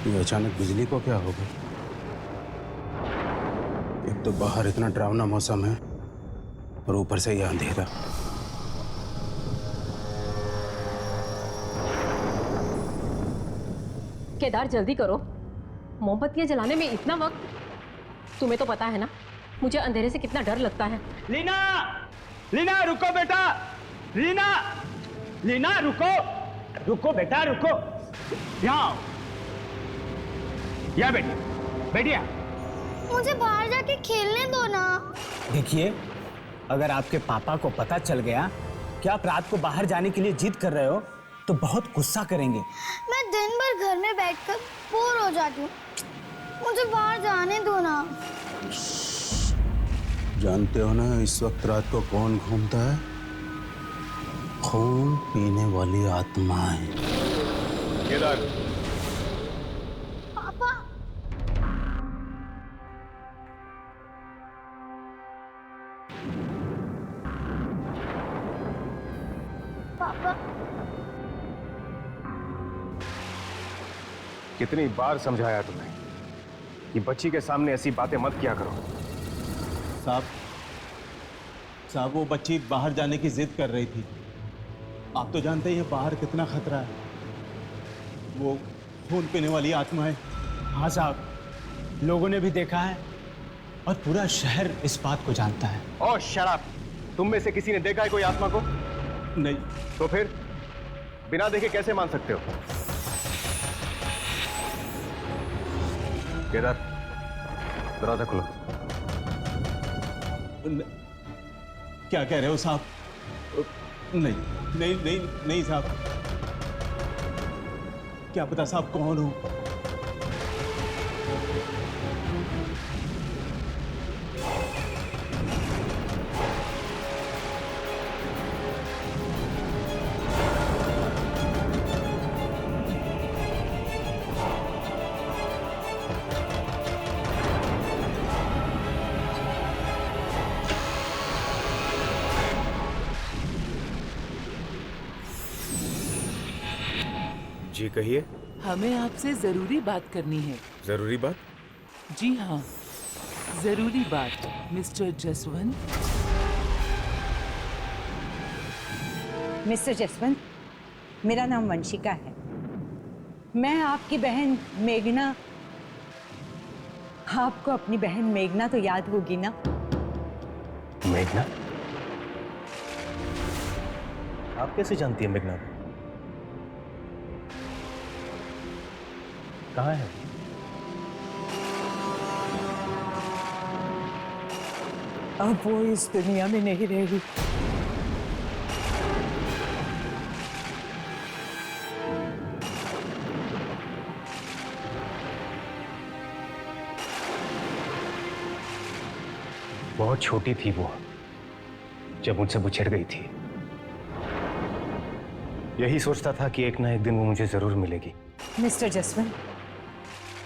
ये अचानक बिजली को क्या हो गया? एक तो बाहर इतना डरावना मौसम है और ऊपर से यह अंधेरा। केदार जल्दी करो, मोमबत्तियां जलाने में इतना वक्त। तुम्हें तो पता है ना मुझे अंधेरे से कितना डर लगता है। लीना, लीना रुको बेटा, लीना, लीना रुको, रुको बेटा रुको, यहाँ आओ, यहाँ बैठिए, बैठिए। मुझे बाहर जाके खेलने दो ना। देखिए, अगर आपके पापा को पता चल गया कि आप रात को बाहर जाने के लिए जिद कर रहे हो तो बहुत गुस्सा करेंगे। मैं दिन भर घर में बैठकर बोर हो जाती हूँ, मुझे बाहर जाने दो ना। जानते हो ना इस वक्त रात को कौन घूमता है? खून पीने वाली आत्माएं। केदार, पापा, पापा, कितनी बार समझाया तुम्हें कि बच्ची के सामने ऐसी बातें मत किया करो। साहब वो बच्ची बाहर जाने की जिद कर रही थी। आप तो जानते ही हैं बाहर कितना खतरा है। वो खून पीने वाली आत्मा है। हाँ साहब, लोगों ने भी देखा है और पूरा शहर इस बात को जानता है। और शराब, तुम में से किसी ने देखा है कोई आत्मा को? नहीं। तो फिर बिना देखे कैसे मान सकते हो? केदार, दरवाजा खोलो। क्या कह रहे हो साहब? नहीं नहीं नहीं नहीं साहब, क्या पता साहब कौन हो। जी कहिए। हमें आपसे जरूरी बात करनी है। जरूरी बात? जी हाँ, जरूरी बात। मिस्टर जसवंत। मिस्टर जसवंत, मेरा नाम वंशिका है। मैं आपकी बहन मेघना। आपको अपनी बहन मेघना तो याद होगी ना? मेघना? आप कैसे जानती हैं मेघना? कहाँ है? अब वो इस दुनिया में नहीं रहेगी। बहुत छोटी थी वो जब मुझसे बिछड़ गई थी। यही सोचता था कि एक ना एक दिन वो मुझे जरूर मिलेगी। मिस्टर जसवंत,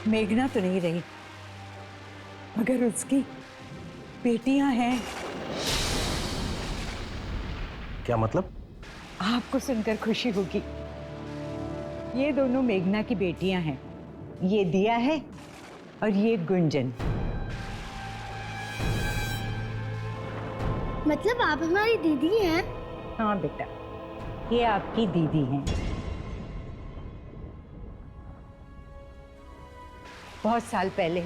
मेघना तो नहीं रही, मगर उसकी बेटियां हैं। क्या मतलब? आपको सुनकर खुशी होगी। ये दोनों मेघना की बेटियां हैं। ये दिया है और ये गुंजन। मतलब आप हमारी दीदी हैं? हाँ बेटा, ये आपकी दीदी हैं। बहुत साल पहले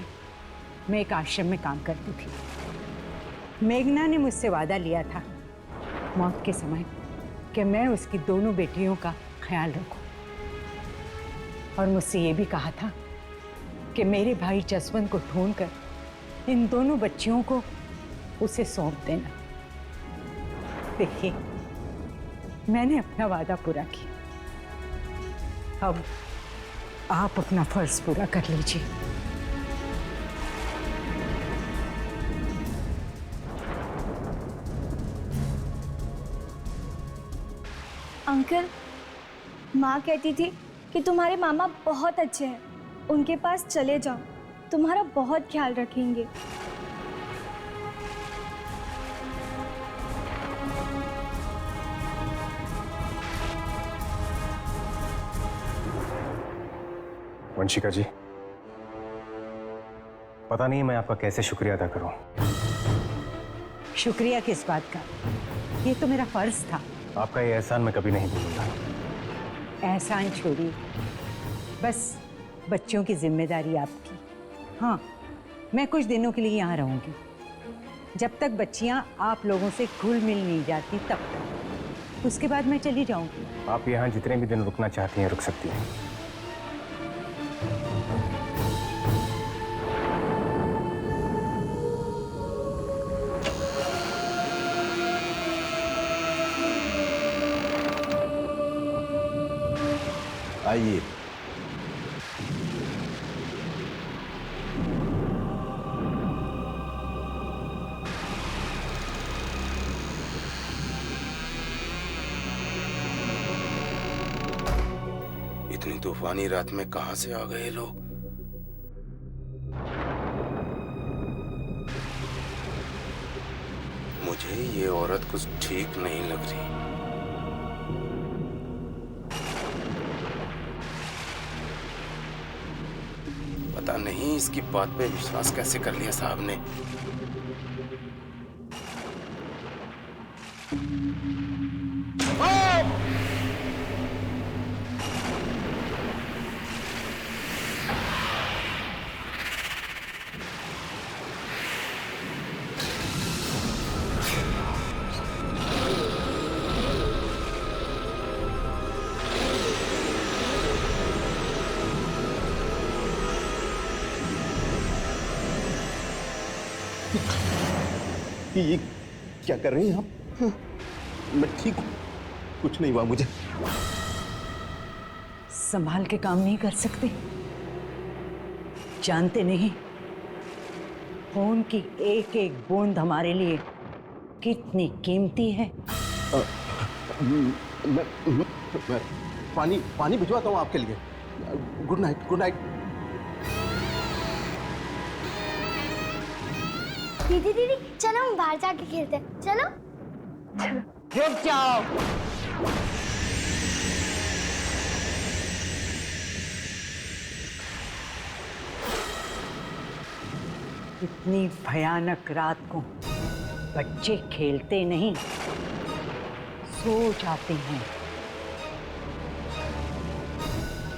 मैं एक आश्रम में काम करती थी। मेघना ने मुझसे वादा लिया था मौत के समय कि मैं उसकी दोनों बेटियों का ख्याल रखूं, और मुझसे ये भी कहा था कि मेरे भाई जसवंत को ढूंढकर इन दोनों बच्चियों को उसे सौंप देना। देखिए, मैंने अपना वादा पूरा किया। अब आप अपना फर्ज पूरा कर लीजिए। अंकल, माँ कहती थी कि तुम्हारे मामा बहुत अच्छे हैं, उनके पास चले जाओ, तुम्हारा बहुत ख्याल रखेंगे। वंशिका जी, पता नहीं मैं आपका कैसे शुक्रिया अदा करूं। शुक्रिया किस बात का? ये तो मेरा फर्ज था। आपका ये एहसान मैं कभी नहीं भूलूंगा। एहसान छोड़िए, बस बच्चों की जिम्मेदारी आपकी। हाँ, मैं कुछ दिनों के लिए यहाँ रहूँगी, जब तक बच्चियाँ आप लोगों से घुल मिल नहीं जाती तब तक। उसके बाद मैं चली जाऊँगी। आप यहाँ जितने भी दिन रुकना चाहती हैं रुक सकती हैं। आइए। इतनी तूफानी रात में कहां से आ गए लोग? मुझे ये औरत कुछ ठीक नहीं लग रही। पता नहीं इसकी बात पे विश्वास कैसे कर लिया साहब ने। ये क्या कर रही हैं आप? मैं ठीक हूं, कुछ नहीं हुआ मुझे। संभाल के काम नहीं कर सकते? जानते नहीं खून की एक एक बूंद हमारे लिए कितनी कीमती है। मैं पानी भिजवाता हूँ आपके लिए। Good night, good night. दीदी दीदी चलो हम बाहर जाके खेलते हैं। चलो रुक जाओ। इतनी भयानक रात को बच्चे खेलते नहीं, सो जाते हैं।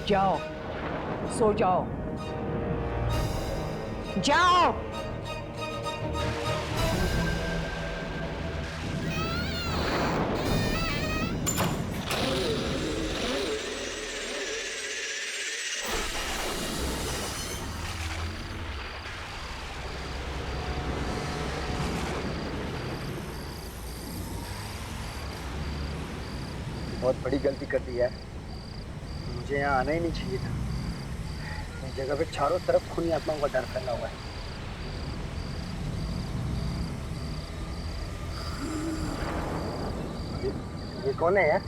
जाओ, सो जाओ, जाओ। बहुत बड़ी गलती कर दी है। मुझे यहाँ आना ही नहीं चाहिए था। इस जगह पे चारों तरफ खूनी आत्माओं का डर फैला हुआ है। ये कौन है यार?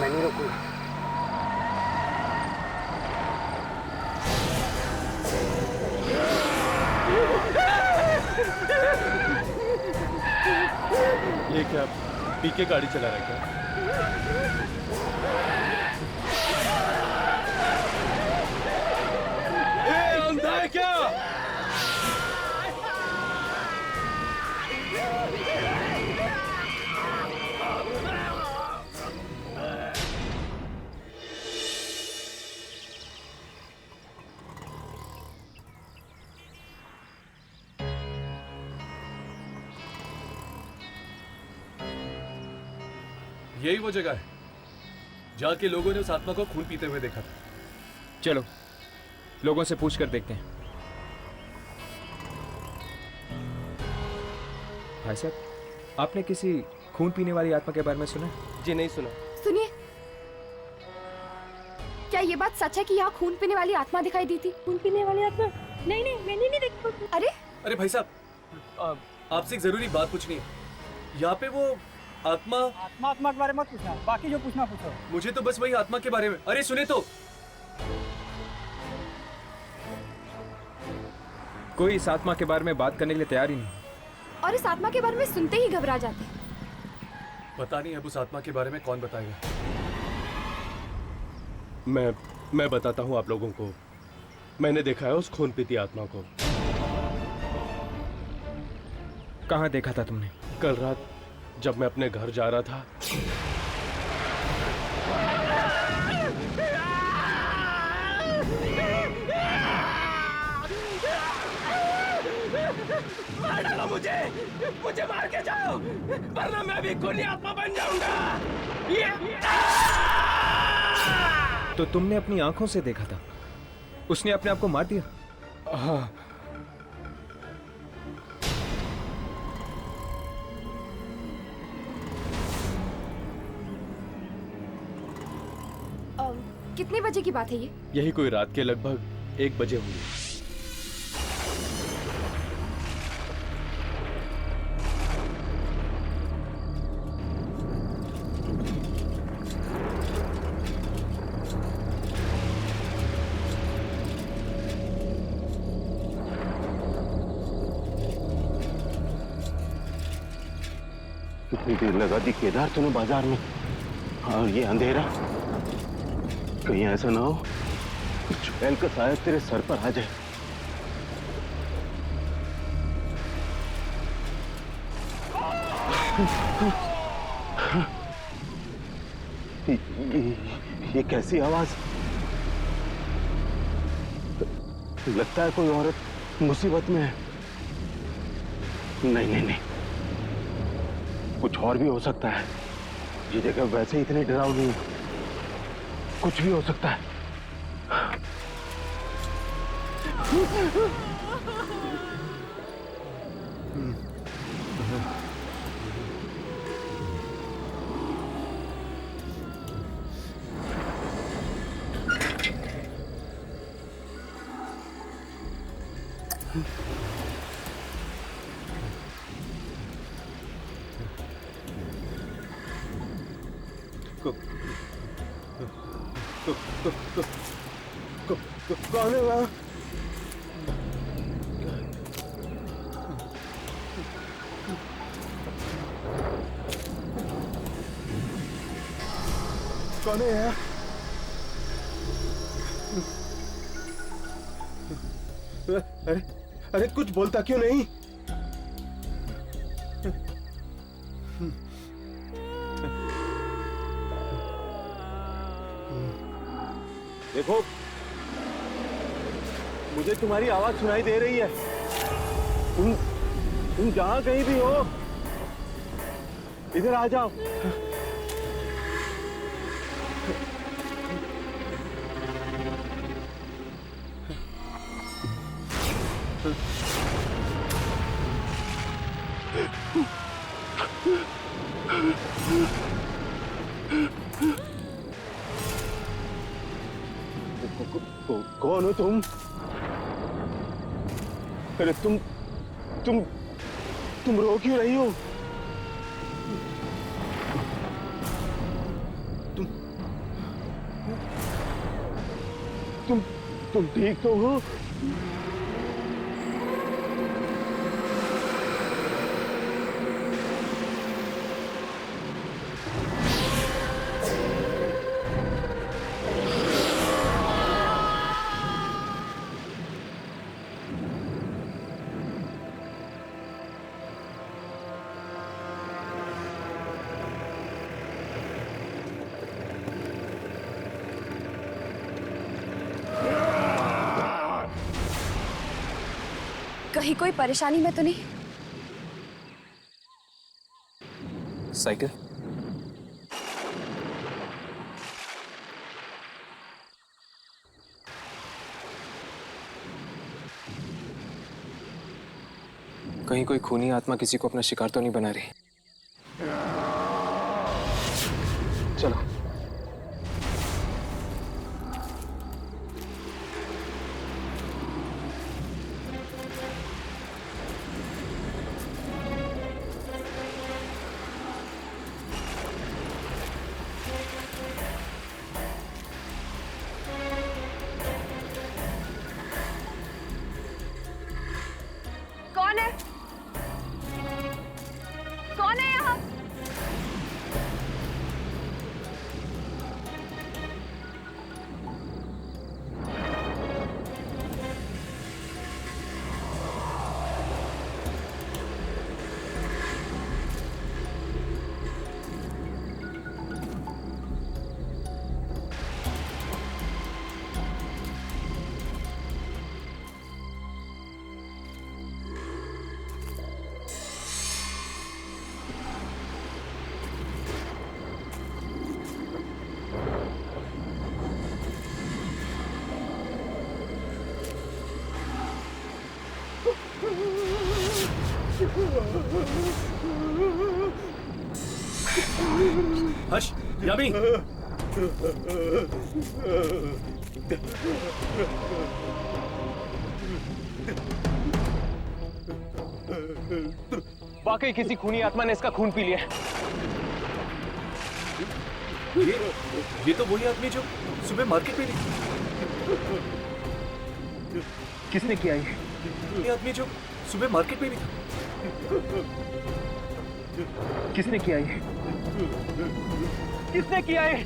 मैं नहीं रुकूंगा। ये क्या पी के गाड़ी चला रहा है क्या? अंधा है क्या? यही वो जगह है जहाँ के लोगों ने उस आत्मा को खून पीते हुए देखा था। चलो लोगों से पूछ कर देखते हैं। भाई साहब, आपने किसी खून पीने वाली आत्मा के बारे में सुना? जी नहीं सुना। सुनिए, क्या ये बात सच है कि यहाँ खून पीने वाली आत्मा दिखाई दी थी? खून पीने वाली आत्मा? नहीं नहीं, मैंने नहीं देखी। अरे भाई साहब, आपसे एक जरूरी बात पूछनी है। यहाँ पे वो आत्मा के बारे में मत पूछना, बाकी जो पूछना पूछो। मुझे तो बस वही आत्मा के बारे में। अरे सुने तो। कोई इस आत्मा के बारे में बात करने के लिए तैयार ही नहीं। और इस आत्मा के बारे में सुनते ही घबरा जाते हैं। पता नहीं अब उस आत्मा के बारे में कौन बताएगा। मैं बताता हूँ आप लोगों को। मैंने देखा है उस खून पीती आत्मा को। कहाँ देखा था तुमने? कल रात जब मैं अपने घर जा रहा था। मार डालो मुझे मार के जाओ, वरना मैं भी खूनी आत्मा बन जाऊंगा। तो तुमने अपनी आंखों से देखा था? उसने अपने आप को मार दिया? हाँ। कितने बजे की बात है ये? यही कोई रात के लगभग 1 बजे होंगे। कितनी देर लगा दी केदार तुम्हें बाजार में, और ये अंधेरा। कहीं ऐसा ना हो चुड़ैल का साया तेरे सर पर आ जाए। ये कैसी आवाज? लगता है कोई औरत मुसीबत में है। नहीं नहीं नहीं, कुछ और भी हो सकता है। ये जगह वैसे ही इतनी डरावनी है, कुछ भी हो सकता है। कौन है वहाँ? कौन है यार? अरे कुछ बोलता क्यों नहीं? देखो, मुझे तुम्हारी आवाज सुनाई दे रही है। तुम जहां कहीं भी हो, इधर आ जाओ। कौन हो तुम? अरे तुम रो क्यों रही हो? तुम ठीक तो हो? कहीं कोई परेशानी में तो नहीं? साइकिल? कहीं कोई खूनी आत्मा किसी को अपना शिकार तो नहीं बना रही? चलो। हर्ष, यामी। वाकई किसी खूनी आत्मा ने इसका खून पी लिया। ये तो वही आदमी जो सुबह मार्केट में नहीं। किसने किया ये आदमी जो सुबह मार्केट में भी था। किसने किया ये? किसने किया ये?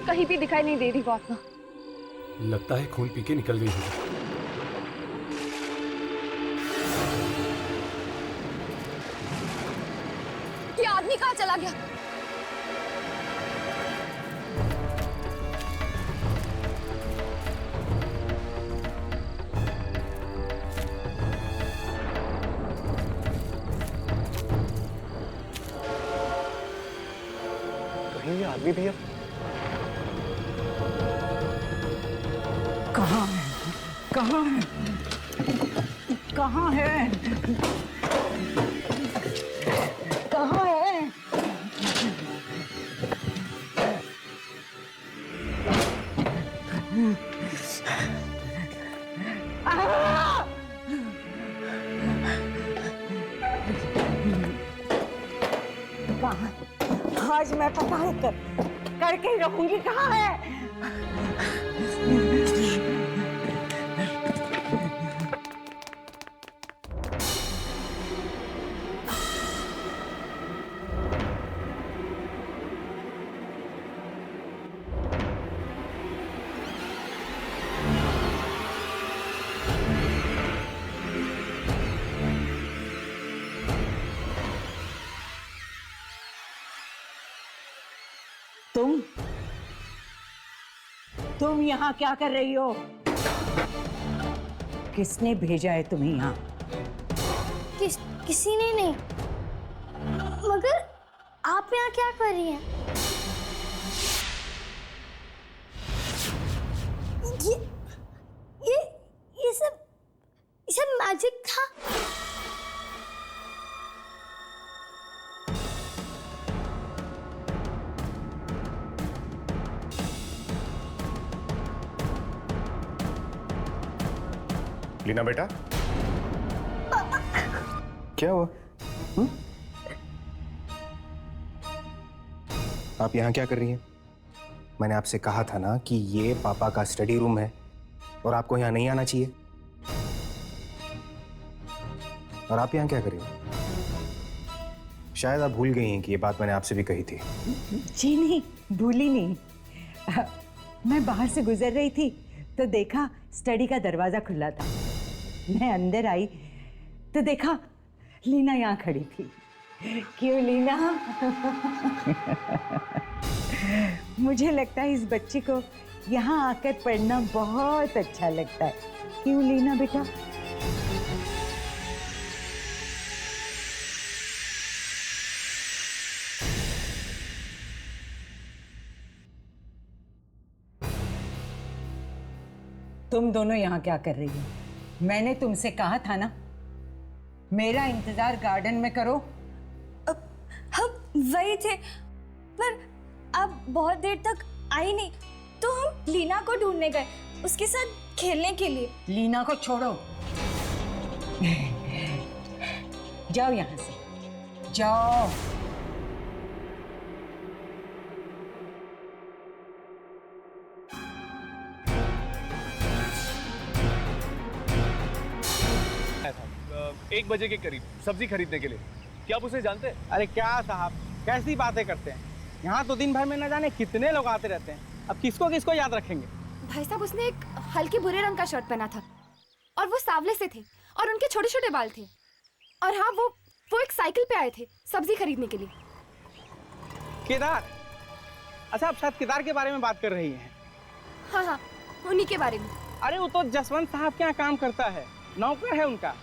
कहीं भी दिखाई नहीं दे रही वो आत्मा। लगता है खून पी के निकल गई होगी। ये आदमी कहाँ चला गया? कहीं ये आदमी भी है? कहाँ है? कहाँ है? कहाँ है? कहाँ है? कहाँ? आज मैं पता करके ही रहूंगी। कहाँ है? तुम यहाँ क्या कर रही हो? किसने भेजा है तुम्हें यहाँ? किसी ने नहीं। मगर आप यहाँ क्या कर रही हैं? ये सब मैजिक था। लीना बेटा, क्या हुआ? आप यहाँ क्या कर रही हैं? मैंने आपसे कहा था ना कि ये पापा का स्टडी रूम है और आपको यहाँ नहीं आना चाहिए। और आप यहाँ क्या कर रही हैं? शायद आप भूल गई हैं कि ये बात मैंने आपसे भी कही थी। जी नहीं, भूली नहीं। मैं बाहर से गुजर रही थी तो देखा स्टडी का दरवाजा खुला था। मैं अंदर आई तो देखा लीना यहाँ खड़ी थी। क्यों लीना? मुझे लगता है इस बच्ची को यहाँ आकर पढ़ना बहुत अच्छा लगता है। क्यों लीना बेटा? तुम दोनों यहाँ क्या कर रही हो? मैंने तुमसे कहा था ना मेरा इंतजार गार्डन में करो। हम वही थे, पर अब बहुत देर तक आई नहीं तो हम लीना को ढूंढने गए, उसके साथ खेलने के लिए। लीना को छोड़ो, जाओ यहाँ से, जाओ। एक बजे के करीब सब्जी खरीदने के लिए। क्या आप उसे जानते हैं? अरे क्या साहब, कैसी बातें करते हैं? यहाँ तो दिन भर में न जाने कितने लोग आते रहते हैं। अब किसको किसको याद रखेंगे? भाई साहब, उसने एक हल्के भूरे रंग का शर्ट पहना था और वो सांवले से थे और उनके छोटे छोटे बाल थे। और हाँ, वो एक साइकिल पे आए थे सब्जी खरीदने के लिए। केदार? अच्छा, आप शायद केदार के बारे में बात कर रही हैं। हाँ हाँ, उन्हीं के बारे में। अरे वो तो जसवंत साहब के यहाँ काम करता है। नौकर है उनका।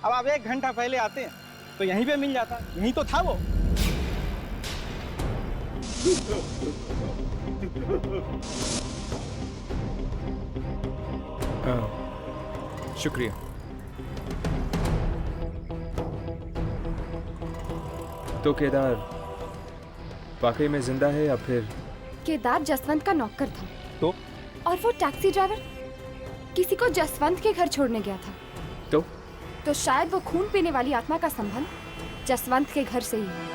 अब आप 1 घंटा पहले आते हैं तो यहीं पे मिल जाता, यहीं तो था वो। हाँ, शुक्रिया। तो केदार वाकई में जिंदा है या फिर? केदार जसवंत का नौकर था। तो? और वो टैक्सी ड्राइवर किसी को जसवंत के घर छोड़ने गया था। तो शायद वो खून पीने वाली आत्मा का संबंध जसवंत के घर से ही है।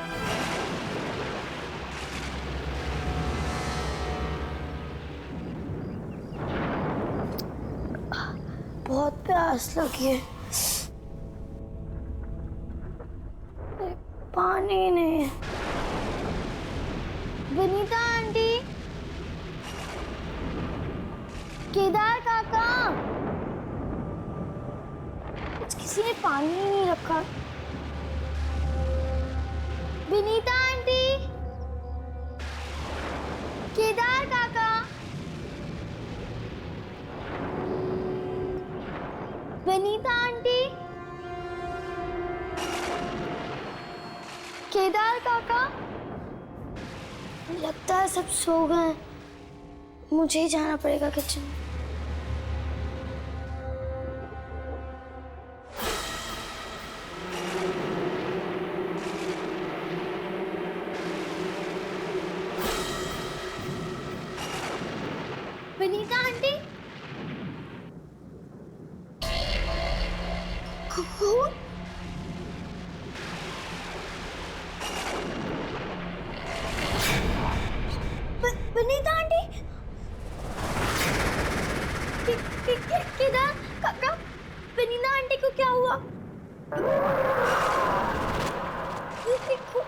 बहुत प्यास लगी है, पानी नहीं। विनीता आंटी, केदार काका, किसी ने पानी ही नहीं रखा। विनीता आंटी, केदार काका, विनीता आंटी, केदार काका। लगता है सब सो गए, मुझे ही जाना पड़ेगा किचन में। विनीता आंटी, कौन? विनीता आंटी, केदार काका, विनीता आंटी को क्या हुआ? ये देखो।